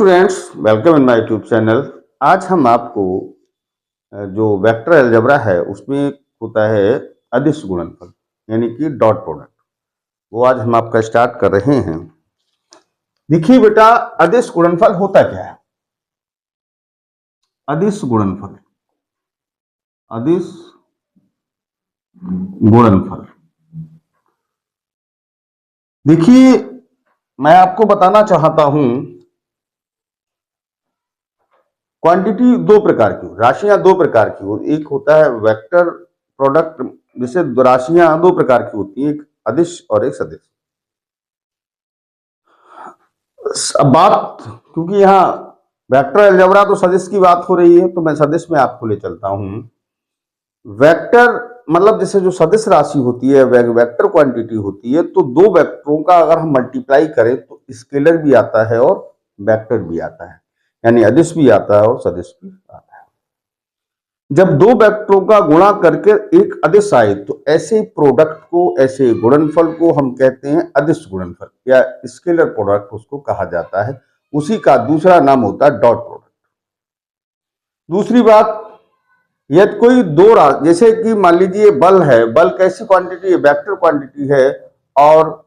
Students, welcome in my YouTube channel. आज हम आपको जो वेक्टर अलजेब्रा है उसमें होता है अदिश गुणनफल यानी कि डॉट प्रोडक्ट, वो आज हम आपका स्टार्ट कर रहे हैं। देखिए बेटा, अदिश गुणनफल होता क्या है? अदिश गुणनफल, अदिश गुणनफल, देखिए मैं आपको बताना चाहता हूं, क्वांटिटी दो प्रकार की, राशियां दो प्रकार की हो। एक होता है वेक्टर प्रोडक्ट, जिसे राशियां दो प्रकार की होती हैं, एक अदिश और एक सदिश। अब बात, क्योंकि यहाँ वेक्टर अलजेब्रा तो सदिश की बात हो रही है, तो मैं सदिश में आपको ले चलता हूं। वेक्टर मतलब जैसे जो सदिश राशि होती है, वेक्टर क्वांटिटी होती है, तो दो वेक्टरों का अगर हम मल्टीप्लाई करें तो स्केलर भी आता है और वेक्टर भी आता है, यानी अदिश भी आता है और सदिश भी आता है। जब दो वेक्टरों का गुणा करके एक अदिश आए तो ऐसे प्रोडक्ट को, ऐसे गुणनफल को हम कहते हैं अदिश गुणनफल या स्केलर प्रोडक्ट उसको कहा जाता है। उसी का दूसरा नाम होता है डॉट प्रोडक्ट। दूसरी बात, यदि कोई दो जैसे कि मान लीजिए बल है, बल कैसी क्वांटिटी है? वेक्टर क्वांटिटी है, और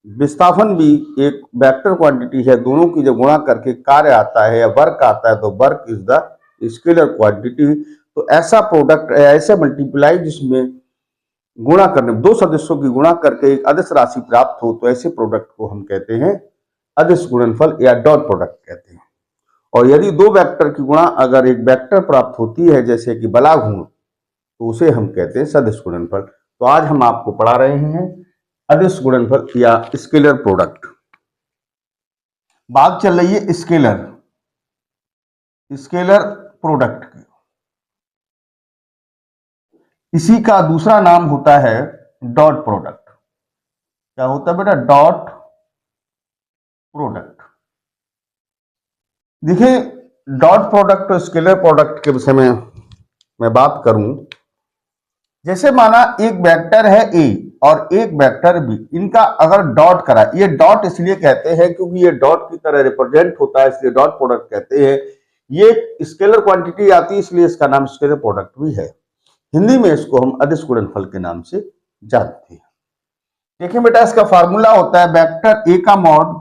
विस्थापन भी एक वेक्टर क्वांटिटी है। दोनों की जब गुणा करके कार्य आता है या वर्क आता है तो work is the scalar quantity. तो ऐसा प्रोडक्ट, ऐसे मल्टीप्लाई जिसमें गुणा करने, दो सदस्यों की गुणा करके एक अदिश राशि प्राप्त हो, तो ऐसे प्रोडक्ट को हम कहते हैं अदिश गुणनफल या डॉट प्रोडक्ट कहते हैं। और यदि दो वेक्टर की गुणा अगर एक वेक्टर प्राप्त होती है, जैसे कि बलाघूर्ण, तो उसे हम कहते हैं सदिश गुणनफल। तो आज हम आपको पढ़ा रहे हैं अदिश गुणनफल या स्केलर प्रोडक्ट। बात चल रही है स्केलर प्रोडक्ट की। इसी का दूसरा नाम होता है डॉट प्रोडक्ट। क्या होता है बेटा? Dot product. देखिए, डॉट प्रोडक्ट और स्केलर प्रोडक्ट के विषय में मैं बात करूं, जैसे माना एक वेक्टर है ए और एक वेक्टर बी, इनका अगर डॉट करा, ये डॉट इसलिए कहते हैं क्योंकि ये डॉट की तरह रिप्रेजेंट होता है, इसलिए डॉट प्रोडक्ट कहते हैं। ये स्केलर क्वांटिटी आती है, इसलिए इसका नाम स्केलर प्रोडक्ट भी है। हिंदी में इसको हम अदिश गुणनफल के नाम से जानते हैं। देखिए बेटा, इसका फार्मूला होता है वेक्टर ए का मॉड,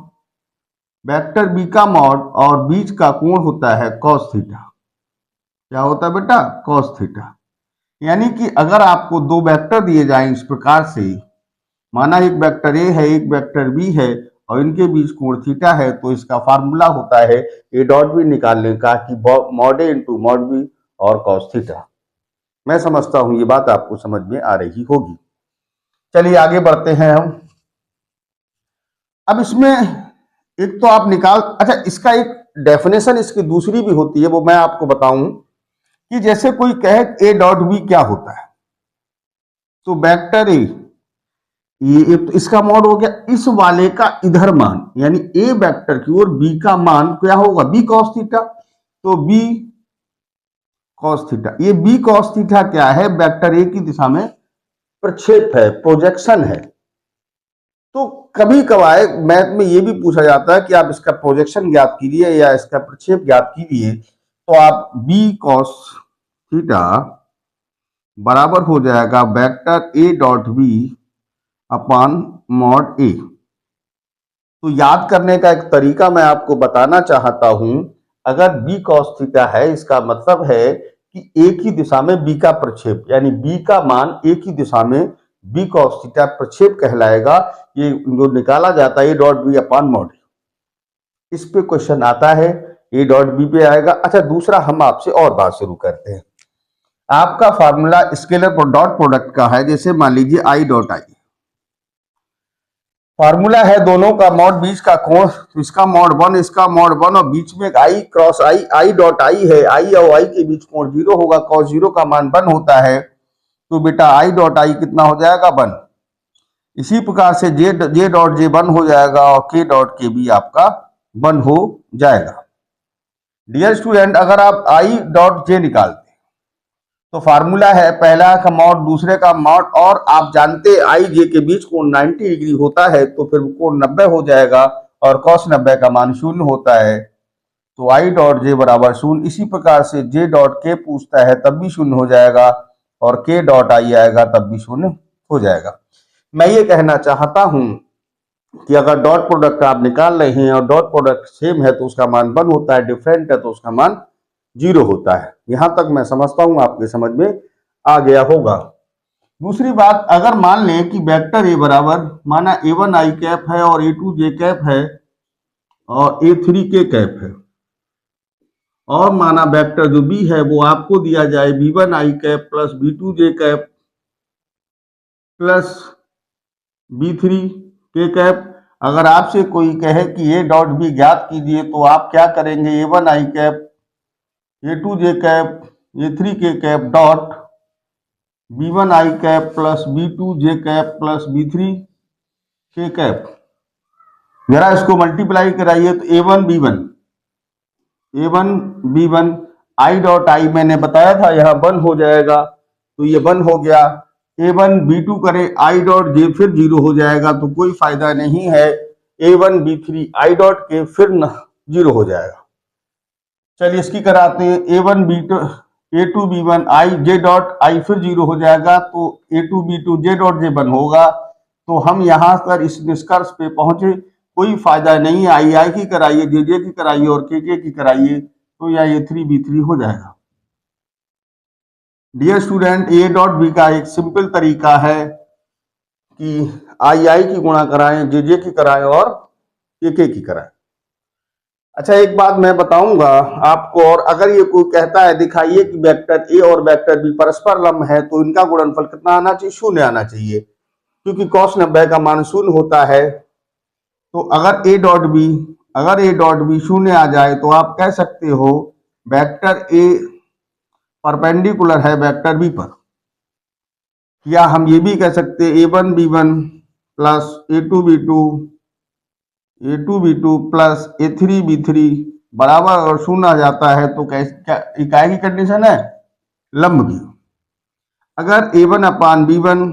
वेक्टर बी का मॉड, और बीच का कोण होता है कॉस थीटा। क्या होता है बेटा? Cos theta. यानी कि अगर आपको दो वेक्टर दिए जाएं इस प्रकार से, माना एक वेक्टर ए है, एक वेक्टर बी है, और इनके बीच कोण थीटा है, तो इसका फार्मूला होता है ए डॉट बी निकालने का कि mod a into mod B और कॉस थीटा। मैं समझता हूं ये बात आपको समझ में आ रही होगी। चलिए आगे बढ़ते हैं हम। अब इसमें एक तो आप अच्छा, इसका एक डेफिनेशन इसकी दूसरी भी होती है, वो मैं आपको बताऊं कि जैसे कोई कहे ए डॉट बी क्या होता है, तो वेक्टर ए, ये तो इसका मॉड हो गया, इस वाले का इधर मान, यानी ए वेक्टर की ओर बी का मान क्या होगा? B cos theta. तो बी कॉस थीटा, ये बी कॉस थीटा क्या है? वेक्टर ए की दिशा में प्रक्षेप है, प्रोजेक्शन है। तो कभी कभार मैथ में ये भी पूछा जाता है कि आप इसका प्रोजेक्शन ज्ञात कीजिए या इसका प्रक्षेप ज्ञात कीजिए, तो आप बी कॉस थीटा बराबर हो जाएगा vector a dot b upon mod a. तो याद करने का एक तरीका मैं आपको बताना चाहता हूं। अगर बी कॉस थीटा है, इसका मतलब है कि एक ही दिशा में बी का प्रक्षेप, यानी बी का मान एक ही दिशा में बी कॉस थीटा प्रक्षेप कहलाएगा। ये जो निकाला जाता है a dot b upon mod, इस पे क्वेश्चन आता है, ए डॉट बी पे आएगा। अच्छा, दूसरा हम आपसे और बात शुरू करते हैं। आपका फार्मूला स्केलर डॉट प्रोडक्ट का है, जैसे मान लीजिए आई डॉट आई, फार्मूला है दोनों का मॉड बीच का कोण, तो इसका मॉड 1, इसका मॉड 1, और बीच में एक आई cross I, I dot I है, आई और आई के बीच कोण 0 होगा, कॉस 0 का मान 1 होता है। तो बेटा आई डॉट आई कितना हो जाएगा? 1। इसी प्रकार से जे डॉट जे 1 हो जाएगा और के डॉट के भी आपका 1 हो जाएगा। डियर स्टूडेंट, अगर आप आई डॉट जे निकालते तो फार्मूला है पहला का मॉड, दूसरे का मॉड, और आप जानते आई जे के बीच कोण 90 डिग्री होता है, तो फिर कोण 90 हो जाएगा और cos 90 का मान 0 होता है। तो आई डॉट जे बराबर शून्य। इसी प्रकार से जे डॉट के पूछता है तब भी शून्य हो जाएगा, और के डॉट आई आएगा तब भी शून्य हो जाएगा। मैं ये कहना चाहता हूं कि अगर डॉट प्रोडक्ट आप निकाल रहे हैं और डॉट प्रोडक्ट सेम है तो उसका मान 1 होता है, डिफरेंट है तो उसका मान 0 होता है। यहां तक मैं समझता हूं आपके समझ में आ गया होगा। दूसरी बात, अगर मान लें कि वेक्टर ए बराबर माना A1 आई कैप है और A2 जे कैप है और A3 के कैप है, और माना वेक्टर जो बी है वो आपको दिया जाए B1 आई कैप प्लस B2 जे कैप प्लस B3 के कैप। अगर आपसे कोई कहे कि ए डॉट बी ज्ञात कीजिए तो आप क्या करेंगे? A1 आई कैप, A2 जे कैप, A3 के कैप डॉट B1 आई कैप प्लस B2 जे कैप प्लस B3 के कैप। जरा इसको मल्टीप्लाई कराइए तो A1 B1 I dot I मैंने बताया था यहाँ 1 हो जाएगा, तो ये 1 हो गया। A1 B2 करें आई डॉट जे फिर 0 हो जाएगा, तो कोई फायदा नहीं है। A1 B3 आई डॉट के फिर 0 हो जाएगा। चलिए इसकी कराते हैं। A1 B2 A2 B1 I J dot I फिर 0 हो जाएगा, तो A2 B2 J dot J 1 होगा। तो हम यहाँ पर इस निष्कर्ष पे पहुंचे, कोई फायदा नहीं है। आई की कराइए, जे की कराइए और के की कराइए, तो यह A3 B3 हो जाएगा। Dear student, a dot b का एक सिंपल तरीका है कि आई की गुणा कराएं, जे की कराएं और के की कराएं। अच्छा, एक बात मैं बताऊंगा आपको, और अगर ये कोई कहता है दिखाइए कि वेक्टर ए और वेक्टर बी परस्पर लंब है, तो इनका गुणनफल कितना आना चाहिए? 0 आना चाहिए, क्योंकि cos 90 का मान 0 होता है। तो अगर ए डॉट बी 0 आ जाए तो आप कह सकते हो वेक्टर ए परपेंडिकुलर है वेक्टर बी पर। या हम ये भी कह सकते हैं A1 B1 plus A2 B2 plus A3 B3 बराबर, अगर 0 आ जाता है तो क्या इकाई की कंडीशन है? लंब की। अगर A1 अपान B1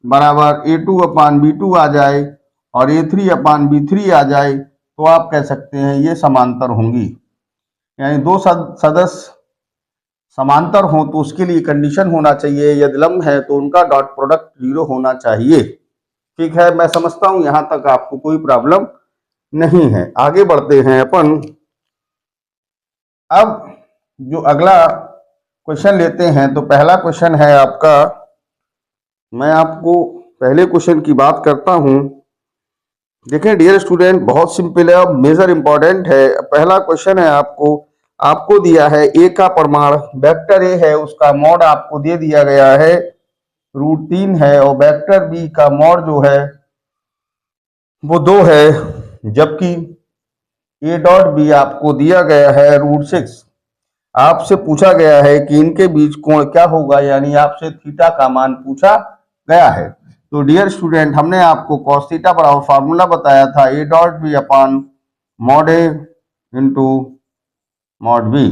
बराबर A2 अपान B2 आ जाए और A3 अपान B3 आ जाए, तो आप कह सकते हैं ये समांतर होंगी। यानी दो सदस्य समांतर हो तो उसके लिए कंडीशन होना चाहिए, यदि लंब है तो उनका डॉट प्रोडक्ट 0 होना चाहिए। ठीक है, मैं समझता हूं यहां तक आपको कोई प्रॉब्लम नहीं है। आगे बढ़ते हैं अपन। अब जो अगला क्वेश्चन लेते हैं, तो पहला क्वेश्चन है आपका, मैं आपको पहले क्वेश्चन की बात करता हूं। देखें डियर स्टूडेंट, बहुत सिंपल है और मेजर इंपॉर्टेंट है। पहला क्वेश्चन है आपको दिया है ए का प्रमाण, वेक्टर ए है उसका मॉड आपको दे दिया गया है √3 है, और वेक्टर बी का मॉड जो है वो 2 है, जबकि ए डॉट बी आपको दिया गया है √6। आपसे पूछा गया है कि इनके बीच कोण क्या होगा, यानी आपसे थीटा का मान पूछा गया है। तो डियर स्टूडेंट, हमने आपको cos थीटा बराबर फार्मूला बताया था a dot b upon mod a into mod b.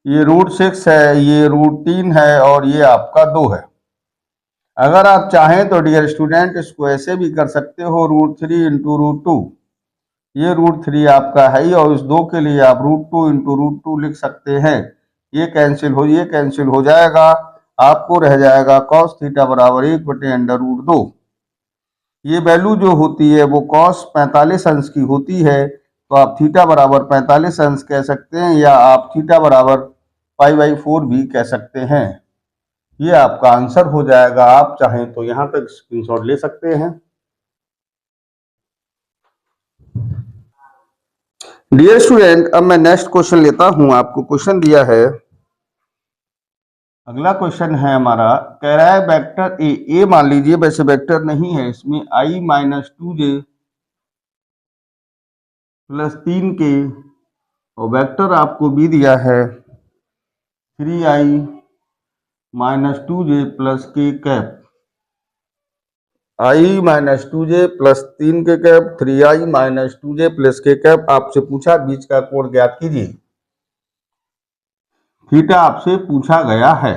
ये √6 है, ये √3 है और ये आपका 2 है। अगर आप चाहें तो डियर स्टूडेंट इसको ऐसे भी कर सकते हो, √3 इंटू √2। ये √3 आपका है ही, और इस 2 के लिए आप √2 इंटू √2 लिख सकते हैं। ये कैंसिल हो जाएगा, आपको रह जाएगा cos थीटा बराबर 1/√2। ये वैल्यू जो होती है वो cos 45 अंश की होती है, तो आप थीटा बराबर 45 अंश कह सकते हैं, या आप थीटा बराबर π/4 भी कह सकते हैं। ये आपका आंसर हो जाएगा। आप चाहें तो यहां तक स्क्रीनशॉट ले सकते हैं। डियर स्टूडेंट, अब मैं नेक्स्ट क्वेश्चन लेता हूं। आपको क्वेश्चन दिया है, अगला क्वेश्चन है हमारा, कह रहा है वेक्टर ए मान लीजिए, वैसे वेक्टर नहीं है इसमें, I-2j प्लस 3k, और वेक्टर आपको बी दिया है 3I-2j plus k cap. I-2j plus 3k cap, 3I-2j plus k cap. आपसे पूछा बीच का कोण ज्ञात कीजिए। थीटा आपसे पूछा गया है,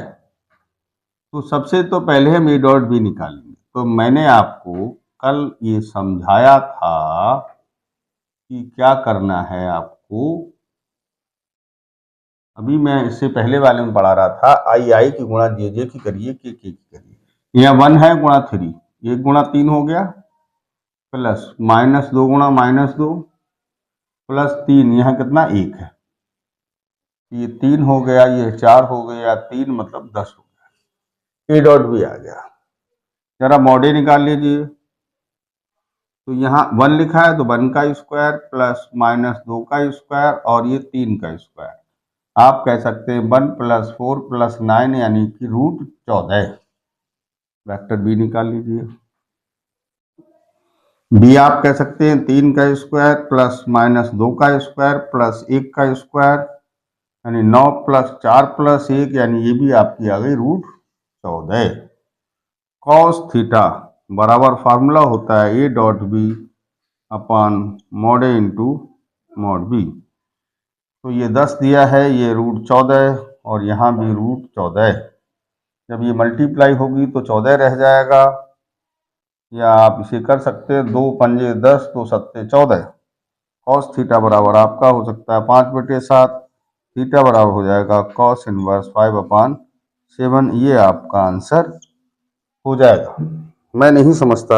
तो सबसे तो पहले हम ए डॉट बी निकालेंगे। तो मैंने आपको कल ये समझाया था कि क्या करना है आपको, अभी मैं इससे पहले वाले में पढ़ा रहा था, आई की गुणा जे की करिए, के की करिए। यहाँ 1 है गुणा 3, 1 गुणा 3 हो गया, प्लस -2 गुणा -2 प्लस 3, यहाँ कितना 1 है, ये 3 हो गया, ये 4 हो गया, 3 मतलब 10 हो गया, ए डॉट भी आ गया। जरा मॉडे निकाल लीजिए। तो यहाँ 1 लिखा है तो 1 का स्क्वायर प्लस -2 का स्क्वायर और ये 3 का स्क्वायर, आप कह सकते हैं 1 + 4 + 9 यानी कि √14। वेक्टर बी निकाल लीजिए। बी आप कह सकते हैं 3 का स्क्वायर प्लस -2 का स्क्वायर प्लस 1 का स्क्वायर यानी 9 + 4 + 1 यानी ये भी आपकी आ गई √14। कॉस थीटा बराबर फार्मूला होता है a dot b upon mod a into mod b. तो ये 10 दिया है, ये √14 और यहाँ भी √14। जब ये मल्टीप्लाई होगी तो 14 रह जाएगा, या आप इसे कर सकते हैं 2 पंजे 10 2 सत्ते 14। कॉस थीटा बराबर आपका हो सकता है 5/7, थीटा बराबर हो जाएगा कॉस इनवर्स 5/7। ये आपका आंसर हो जाएगा। मैं नहीं समझता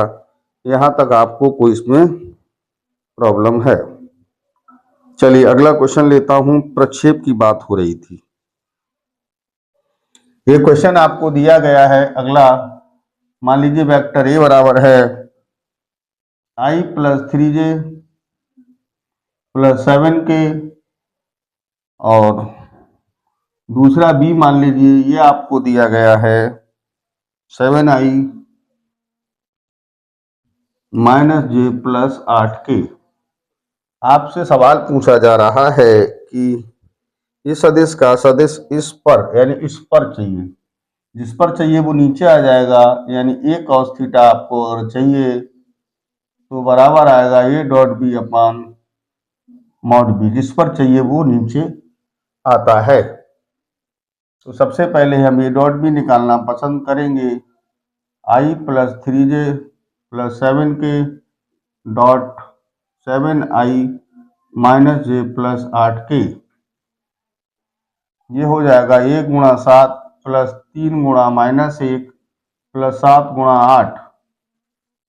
यहाँ तक आपको कोई इसमें प्रॉब्लम है। चलिए अगला क्वेश्चन लेता हूं। प्रक्षेप की बात हो रही थी, ये क्वेश्चन आपको दिया गया है। अगला मान लीजिए वेक्टर ए बराबर है i + 3j + 7k और दूसरा बी मान लीजिए ये आपको दिया गया है 7i - j + 8k। आपसे सवाल पूछा जा रहा है कि इस सदिश का सदिश इस पर यानी इस पर चाहिए, जिस पर चाहिए वो नीचे आ जाएगा, यानी a cos थीटा आपको अगर चाहिए तो बराबर आएगा a dot b upon mod b, जिस पर चाहिए वो नीचे आता है। तो सबसे पहले हम ए डॉट बी निकालना पसंद करेंगे। i + 3j + 7k dot 7i - j + 8k, ये हो जाएगा 1 × 7 + 3 × -1 + 7 × 8,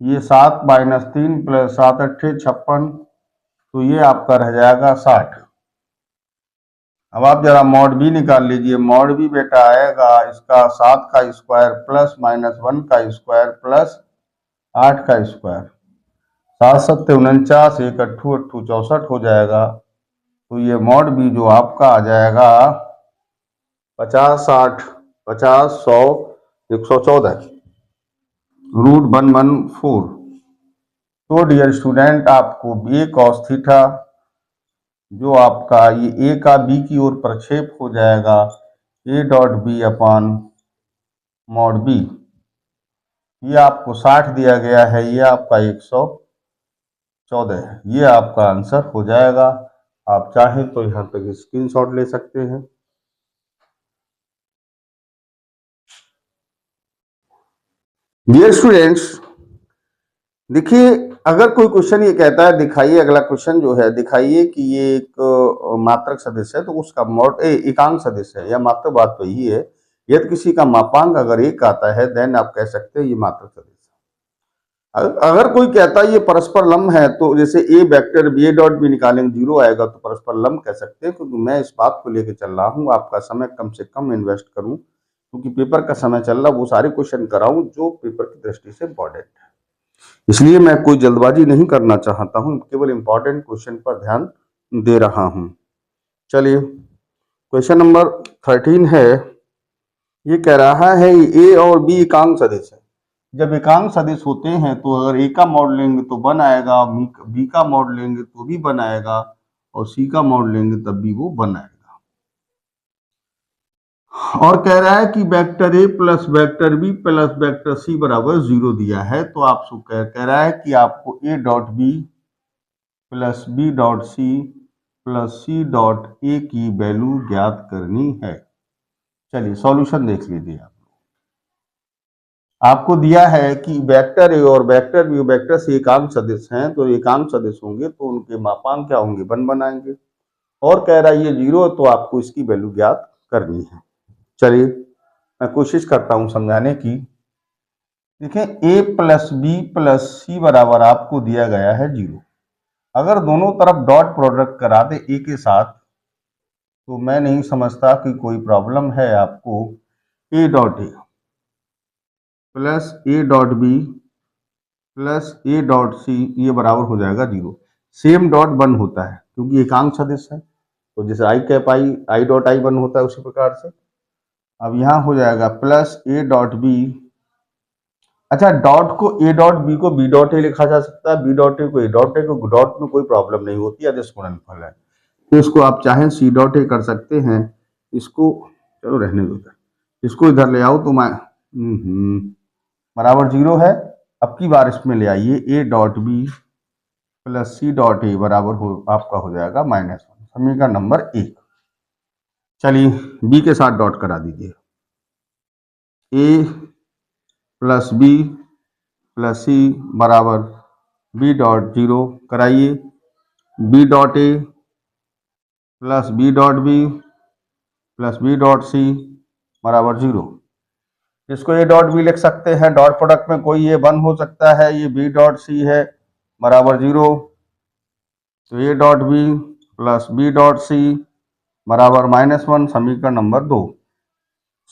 ये 7 - 3 + 7 × 8 = 56, तो ये आपका रह जाएगा 60। अब आप जरा मॉड बी निकाल लीजिए। मॉड बी बेटा आएगा इसका 7 का स्क्वायर प्लस -1 का स्क्वायर प्लस 8 का स्क्वायर, 7 × 7 = 49, 1 × 8 = 64 हो जाएगा। तो ये मॉड बी जो आपका आ जाएगा 50 60 50 100 114 √114। तो डियर स्टूडेंट आपको ए cos थीटा जो आपका ये ए का बी की ओर प्रक्षेप हो जाएगा a dot b upon mod b, ये आपको 60 दिया गया है, ये आपका 114 है। ये आपका आंसर हो जाएगा। आप चाहें तो यहाँ तक स्क्रीनशॉट ले सकते हैं। डियर स्टूडेंट्स देखिए, अगर कोई क्वेश्चन ये कहता है दिखाइए, अगला क्वेश्चन जो है दिखाइए कि ये एक मात्रक सदिश है तो उसका मॉड एकांक सदिश है, या मात्रक बात तो यही है। यदि किसी का मापांक अगर 1 आता है देन आप कह सकते हैं ये मात्रक सदिश है। अगर कोई कहता है ये परस्पर लंब है, तो जैसे a vector b a dot b निकालेंगे 0 आएगा तो परस्पर लंब कह सकते हैं। क्योंकि मैं इस बात को लेकर चल रहा हूँ, आपका समय कम से कम इन्वेस्ट करूँ, क्योंकि पेपर का समय चल रहा, वो सारे क्वेश्चन कराऊं जो पेपर की दृष्टि से इंपॉर्टेंट है। इसलिए मैं कोई जल्दबाजी नहीं करना चाहता हूं, केवल इंपॉर्टेंट क्वेश्चन पर ध्यान दे रहा हूं। चलिए क्वेश्चन नंबर 13 है। ये कह रहा है ए और बी एकांक सदिश है। जब एकांक सदिश होते हैं तो अगर ए का मॉड लेंगे तो 1 आएगा, बी का मॉड लेंगे तो भी 1 आएगा, और सी का मॉड लेंगे तब भी वो 1 आएगा। और कह रहा है कि vector a plus vector b plus vector c बराबर 0 दिया है। तो आपसे कह रहा है कि आपको a dot b plus b dot c plus c dot a की वैल्यू ज्ञात करनी है। चलिए सॉल्यूशन देख लीजिए। आपको दिया है कि वेक्टर ए और वेक्टर बी वेक्टर सी एकांक सदिश हैं, तो एकांक सदिश होंगे तो उनके मापांक क्या होंगे 1 बनाएंगे, और कह रहा है ये 0 तो आपको इसकी वैल्यू ज्ञात करनी है। चलिए मैं कोशिश करता हूं समझाने की। देखें a plus b plus c बराबर आपको दिया गया है 0। अगर दोनों तरफ डॉट प्रोडक्ट करा दे a के साथ तो मैं नहीं समझता कि कोई प्रॉब्लम है आपको। a dot a plus a dot b plus a dot c ये बराबर हो जाएगा 0। सेम डॉट बन होता है क्योंकि एकांक सदिश है, तो जैसे आई कैप आई डॉट आई बन होता है उसी प्रकार से। अब यहाँ हो जाएगा प्लस a डॉट बी। अच्छा, डॉट को a डॉट बी को b डॉट ए लिखा जा सकता है, b डॉट ए को a dot A co dot में कोई प्रॉब्लम नहीं होती, अदिश गुणनफल है। तो इसको आप चाहें c डॉट ए कर सकते हैं। इसको चलो रहने दो, इसको इधर ले आओ तो मैं बराबर 0 है। अब की बार इसमें ले आइए a dot b plus c dot a बराबर हो आपका हो जाएगा -1, समीकरण नंबर 1। चलिए b के साथ डॉट करा दीजिए। a plus b plus c बराबर बी डॉट 0 कराइए। B dot a plus b dot b plus b dot c बराबर 0। इसको ए डॉट बी लिख सकते हैं, डॉट प्रोडक्ट में कोई ये 1 हो सकता है, ये बी डॉट सी है बराबर 0। तो a dot b plus b dot c बराबर -1, समीकरण नंबर 2।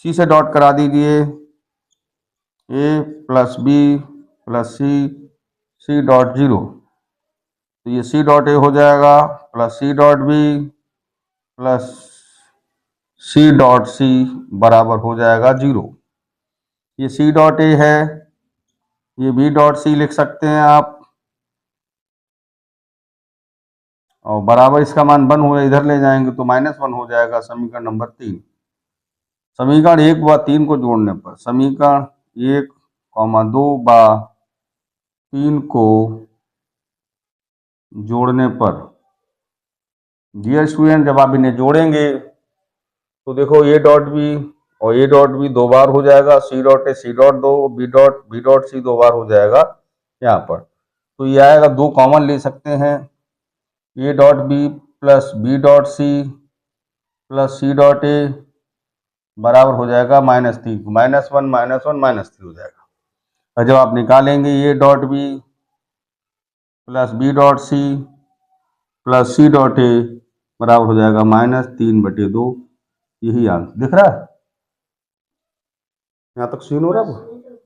सी से डॉट करा दीजिए। A plus b plus c c dot 0, तो ये सी डॉट ए हो जाएगा plus c dot b plus c dot c बराबर हो जाएगा 0। ये सी डॉट ए है, ये बी डॉट सी लिख सकते हैं आप, और बराबर इसका मान 1 हो, इधर ले जाएंगे तो -1 हो जाएगा, समीकरण नंबर 3। समीकरण 1 व 3 को जोड़ने पर, समीकरण 1, 2 व 3 को जोड़ने पर, डियर स्टूडेंट जब आप इन्हें जोड़ेंगे तो देखो ए डॉट बी और ए डॉट बी 2 बार हो जाएगा, c dot a c dot 2, b dot c 2 बार हो जाएगा यहाँ पर। तो ये आएगा 2 कॉमन ले सकते हैं, a dot b plus b dot c plus c dot a बराबर हो जाएगा -3, -1 हो जाएगा। और जब आप निकालेंगे a dot b plus b dot c plus c dot a बराबर हो जाएगा -3/2। यही आंसर दिख रहा है, यहाँ तक सीन हो रहा है।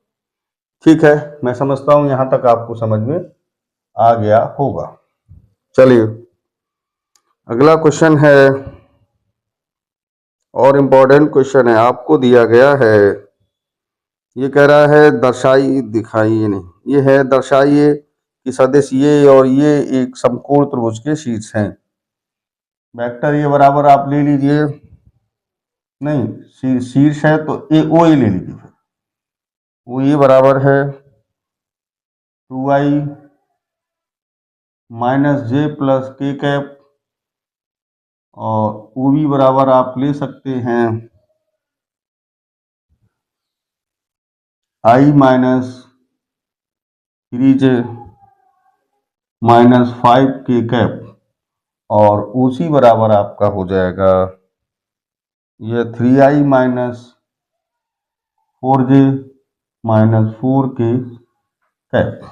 ठीक है, मैं समझता हूं यहाँ तक आपको समझ में आ गया होगा। चलिए अगला क्वेश्चन है, और इम्पोर्टेंट क्वेश्चन है, आपको दिया गया है। ये कह रहा है दर्शाइए, दिखाइए नहीं, ये है दर्शाइए कि सदिश ये और ये एक समकोण त्रिभुज के शीर्ष हैं। वेक्टर ये बराबर आप ले लीजिए, नहीं शीर्ष है तो ए ओ ए ले लीजिए, फिर वो ये बराबर है 2i माइनस जे प्लस के कैप, और ओ बी बराबर आप ले सकते हैं i माइनस 3j माइनस 5 के कैप, और उसी बराबर आपका हो जाएगा ये 3i माइनस 4j माइनस 4 के कैप।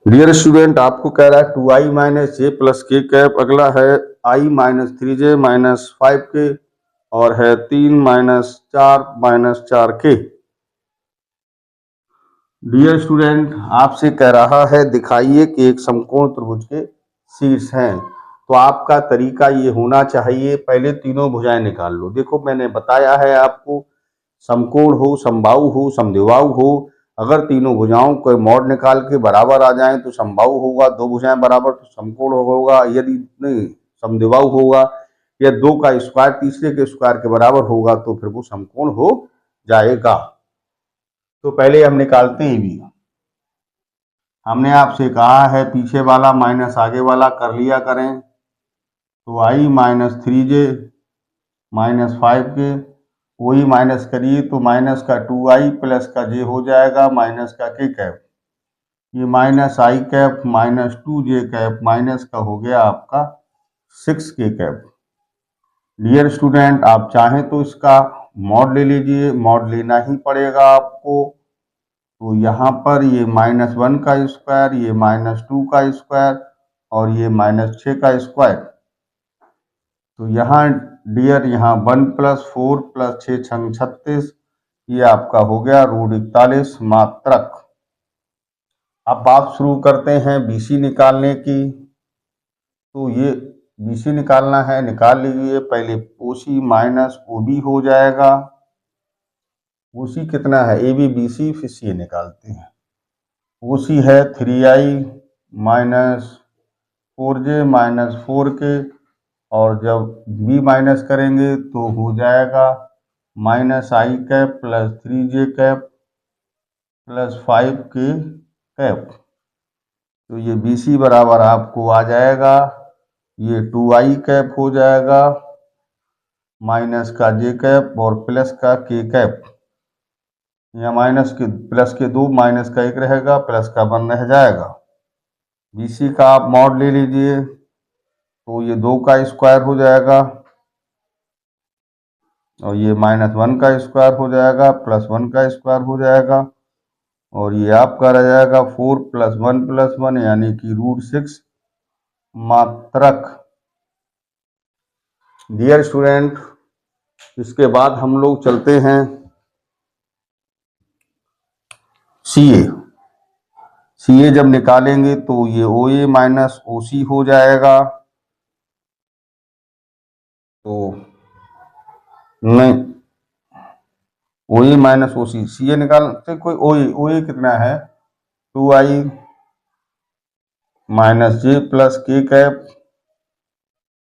डियर स्टूडेंट आपको कह रहा है 2i माइनस जे प्लस के कैप, अगला है i माइनस 3j माइनस 5 के, और है 3 माइनस 4 के। डियर स्टूडेंट आपसे कह रहा है दिखाइए कि एक समकोण त्रिभुज के शीर्ष हैं। तो आपका तरीका ये होना चाहिए, पहले तीनों भुजाएं निकाल लो। देखो मैंने बताया है आपको, समकोण हो, समबाहु हो, समद्विबाहु हो, अगर तीनों भुजाओं को मॉड निकाल के बराबर आ जाएं तो समबाहु होगा, 2 भुजाएं बराबर तो समकोण होगा, यदि नहीं समद्विबाहु होगा, या 2 का स्क्वायर तीसरे के स्क्वायर के बराबर होगा तो फिर वो समकोण हो जाएगा। तो पहले हम निकालते हैं भी, हमने आपसे कहा है पीछे वाला माइनस आगे वाला कर लिया करें। तो i माइनस 3j माइनस 5 के, वही माइनस करिए तो माइनस का 2i प्लस का j हो जाएगा माइनस का k कैप, ये minus i cap minus 2j cap minus का हो गया आपका 6 k डियर स्टूडेंट, आप चाहें तो इसका मॉड ले लीजिए, मॉड लेना ही पड़ेगा आपको। तो यहाँ पर ये -1 का स्क्वायर, ये -2 का स्क्वायर और ये -6 का स्क्वायर। तो यहाँ डियर यहाँ 1 + 4 + 6 × 36, ये आपका हो गया √41 मात्रक। अब बात शुरू करते हैं BC निकालने की। तो ये BC निकालना है, निकाल लीजिए। पहले OC माइनस OB हो जाएगा। OC कितना है, AB BC, फिर CA निकालते हैं। OC है 3i minus 4j minus 4k, और जब B माइनस करेंगे तो हो जाएगा -i cap plus 3j cap plus 5k cap. तो ये BC बराबर आपको आ जाएगा, ये 2i कैप हो जाएगा, माइनस का j कैप और प्लस का k कैप। या माइनस के प्लस के 2, माइनस का 1 रहेगा, प्लस का 1 रह जाएगा। BC का आप मॉड ले लीजिए, तो ये 2 का स्क्वायर हो जाएगा, और ये -1 का स्क्वायर हो जाएगा, प्लस 1 का स्क्वायर हो जाएगा, और ये आपका रह जाएगा 4 + 1 + 1 यानी कि √6 मात्रक। डियर स्टूडेंट, इसके बाद हम लोग चलते हैं CA जब निकालेंगे तो ये OA माइनस OC हो जाएगा। तो नहीं, OA माइनस OC, CA निकालते कोई OA कितना है, 2i minus j plus k cap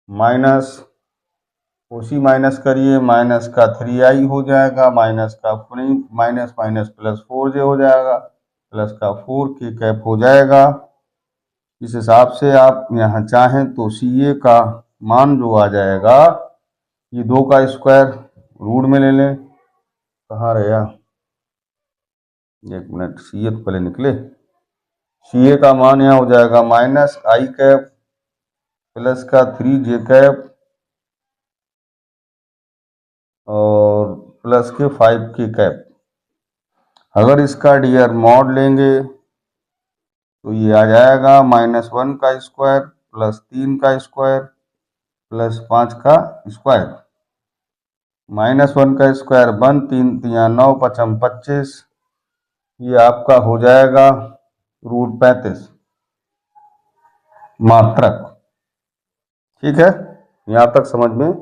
minus OC minus करिए, माइनस का 3i हो जाएगा, माइनस का माइनस माइनस प्लस 4j हो जाएगा, प्लस का 4k कैप हो जाएगा। इस हिसाब से आप यहाँ चाहें तो CA का मान जो आ जाएगा, ये 2 का स्क्वायर रूट में ले लें। कहाँ रहा, 1 मिनट, CA तो पहले निकले। CA का मान यहाँ हो जाएगा -i कैप प्लस का 3j कैप और प्लस के 5k कैप। अगर इसका डियर मॉड लेंगे तो ये आ जाएगा -1 का स्क्वायर प्लस 3 का स्क्वायर प्लस 5 का स्क्वायर। -1 का स्क्वायर 1, 3 × 9, 5 × 25, ये आपका हो जाएगा √35 मात्रक। ठीक है, यहाँ तक समझ में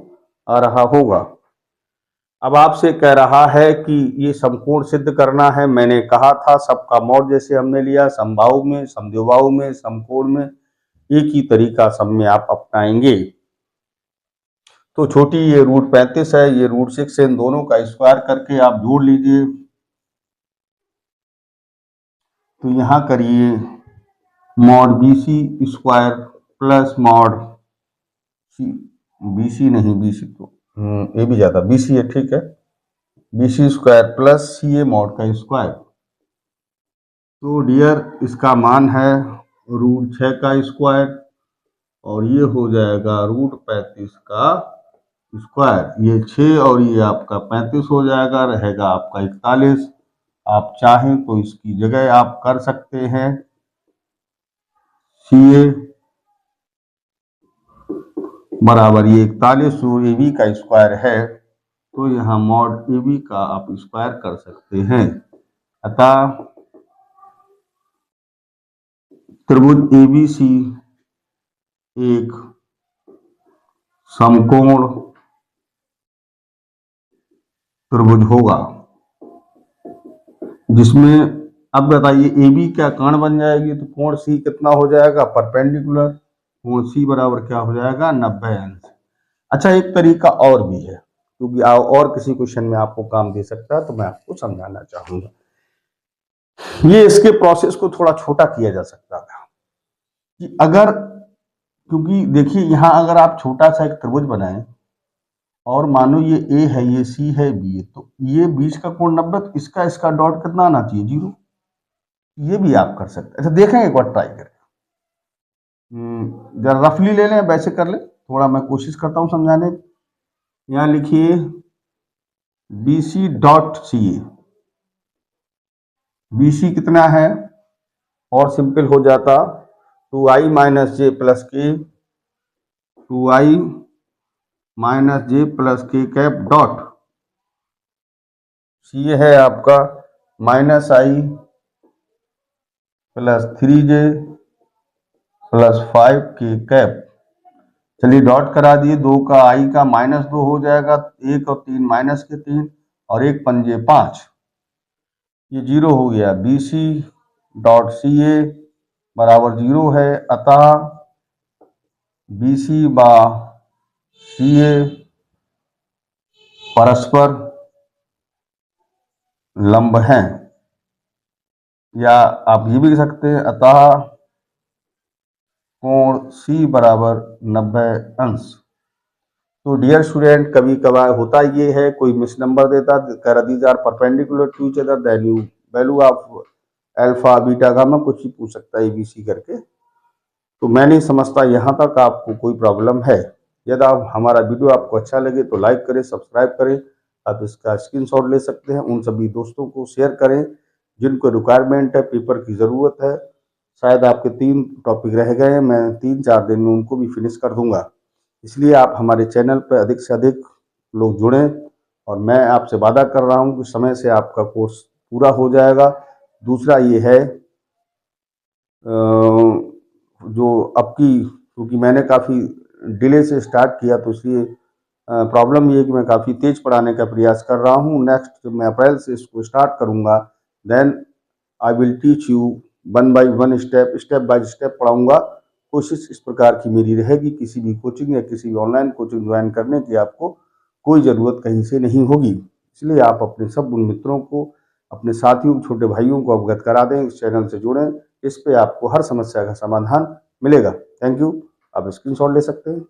आ रहा होगा। अब आपसे कह रहा है कि ये समकोण सिद्ध करना है। मैंने कहा था सबका मॉड जैसे हमने लिया, समबाहु में, समद्विबाहु में, समकोण में, एक ही तरीका सब में आप अपनाएंगे। तो छोटी ये √35 है, ये √6 है, इन दोनों का स्क्वायर करके आप जोड़ लीजिए। तो यहाँ करिए mod BC square plus mod BC नहीं, BC तो ये भी ज्यादा, BC है, ठीक है, BC square plus CA mod का स्क्वायर। तो डियर इसका मान है √6 का स्क्वायर, और ये हो जाएगा √35 का स्क्वायर। ये 6 और ये आपका 35 हो जाएगा, रहेगा आपका 41। आप चाहें तो इसकी जगह आप कर सकते हैं CA बराबर ये 41 जो AB का स्क्वायर है, तो यहाँ मॉड AB का आप स्क्वायर कर सकते हैं। अतः त्रिभुज ABC एक समकोण त्रिभुज होगा, जिसमें अब बताइए AB क्या कर्ण बन जाएगी, तो कोण C कितना हो जाएगा, परपेंडिकुलर। कोण C बराबर क्या हो जाएगा, 90 अंश। अच्छा, एक तरीका और भी है, क्योंकि और किसी क्वेश्चन में आपको काम दे सकता है, तो मैं आपको समझाना चाहूंगा। ये इसके प्रोसेस को थोड़ा छोटा किया जा सकता था कि अगर, क्योंकि देखिए यहाँ अगर आप छोटा सा एक त्रिभुज बनाएं और मानो ये A है, ये C है, B है, तो ये बीच का कोण 90, तो इसका डॉट कितना आना चाहिए, 0। ये भी आप कर सकते हैं। अच्छा देखें, एक बार ट्राई करें, जरा रफली ले लें, वैसे कर लें, थोड़ा मैं कोशिश करता हूँ समझाने की। यहाँ लिखिए BC डॉट CA, BC कितना है, और सिंपल हो जाता 2i माइनस जे प्लस के, 2i माइनस जे प्लस के कैप डॉट CA है आपका -i plus 3j plus 5k cap. चलिए डॉट करा दिए, 2 का i का -2 हो जाएगा, 1 और 3 माइनस के 3 और 1 पंजे 5, ये 0 हो गया। BC डॉट CA बराबर 0 है, अतः BC बा CA परस्पर लंब हैं, या आप ये भी लिख सकते हैं अतः कोण C बराबर 90 अंश। तो डियर स्टूडेंट, कभी कभार होता ये है, कोई मिस नंबर देता, कह रहा these are perpendicular to each other, then you value of alpha beta gamma कुछ ही पूछ सकता है ABC करके। तो मैं नहीं समझता यहाँ तक आपको कोई प्रॉब्लम है। यदि आप हमारा वीडियो आपको अच्छा लगे तो लाइक करें, सब्सक्राइब करें। आप इसका स्क्रीनशॉट ले सकते हैं, उन सभी दोस्तों को शेयर करें जिनको रिक्वायरमेंट है, पेपर की ज़रूरत है। शायद आपके 3 टॉपिक रह गए हैं, मैं 3-4 दिन में उनको भी फिनिश कर दूंगा। इसलिए आप हमारे चैनल पर अधिक से अधिक लोग जुड़ें, और मैं आपसे वादा कर रहा हूं कि समय से आपका कोर्स पूरा हो जाएगा। दूसरा ये है, जो अब की, क्योंकि मैंने काफ़ी डिले से स्टार्ट किया, तो इसलिए प्रॉब्लम ये है कि मैं काफ़ी तेज़ पढ़ाने का प्रयास कर रहा हूँ। नेक्स्ट जब मैं अप्रैल से इसको स्टार्ट करूँगा, then I will teach you 1 by 1 step by step पढ़ाऊँगा। कोशिश इस प्रकार की मेरी रहेगी, किसी भी कोचिंग या किसी भी ऑनलाइन कोचिंग ज्वाइन करने की आपको कोई ज़रूरत कहीं से नहीं होगी। इसलिए आप अपने सब उन मित्रों को, अपने साथियों, छोटे भाइयों को अवगत करा दें, इस चैनल से जुड़ें। इस पे आपको हर समस्या का समाधान मिलेगा। Thank you. आप स्क्रीनशॉट ले सकते हैं।